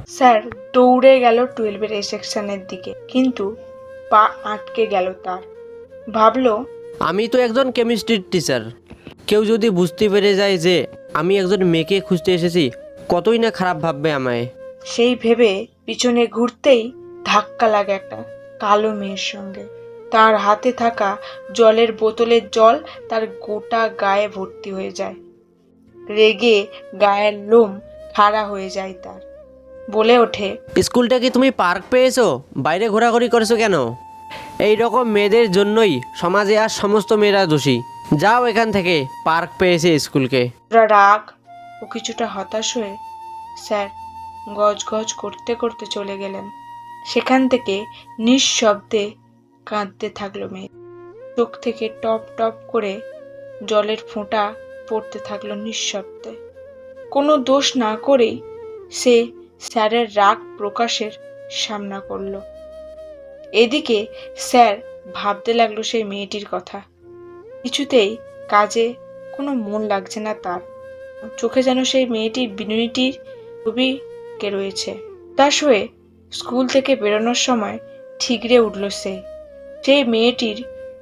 Sir দৌড়ে গেল 12-এর এ সেকশনের দিকে, কিন্তু পা আটকে গেল তার। ভাবলো, আমি তো একজন কেমিস্ট্রির টিচার, কেউ যদি বুঝতে পেরে যায় যে আমি একজন মেয়েকে খুঁজতে এসেছি, কতই না খারাপ ভাববে আমায়। সেই ভেবে পিছনে ঘুরতেই ধাক্কা লাগে একটা কালো মেয়ের সঙ্গে। তার হাতে থাকা জলের বোতলের জল তার গোটা গায়ে ভর্তি হয়ে যায়। রেগে গায়ের লোম খাড়া হয়ে যায় তার। বলে ওঠে, স্কুলটা কি তুমি পার্ক পেয়েছো? বাইরে ঘোরাঘুরি করেছো কেন? এই রকম মেয়েদের জন্যই সমাজে আর সমস্ত মেয়েরা দোষী। যাও এখান থেকে, পার্ক পেয়েছে স্কুলকে। ওরা রাগ ও কিছুটা হতাশ হয়ে স্যার গজ গজ করতে করতে চলে গেলেন। সেখান থেকে নিঃশব্দে কাঁদতে থাকলো মেয়ে। চোখ থেকে টপ টপ করে জলের ফোঁটা পড়তে থাকলো নিঃশব্দে। কোনো দোষ না করেই সে স্যারের রাগ প্রকাশের সামনা করলো। এদিকে স্যার ভাবতে লাগলো সেই মেয়েটির কথা। কিছুতেই কাজে কোনো মন লাগছে না তার। চোখে যেন সেই মেয়েটির বিনয়ীটির ছবি কে রয়েছে। হতাশ হয়ে স্কুল থেকে বেরোনোর সময় ঠিকরে উঠল সে। সেই মেয়েটির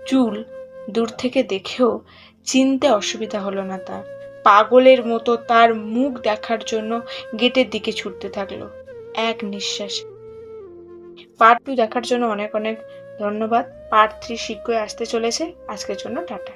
চুল দূর থেকে দেখেও চিনতে অসুবিধা হলো না তার। পাগলের মতো তার মুখ দেখার জন্য গেটের দিকে ছুটতে থাকলো এক নিঃশ্বাসে। পার্ট 2 দেখার জন্য অনেক অনেক ধন্যবাদ। পার্ট 3 শীঘ্রই আসতে চলেছে। আজকের জন্য টাটা।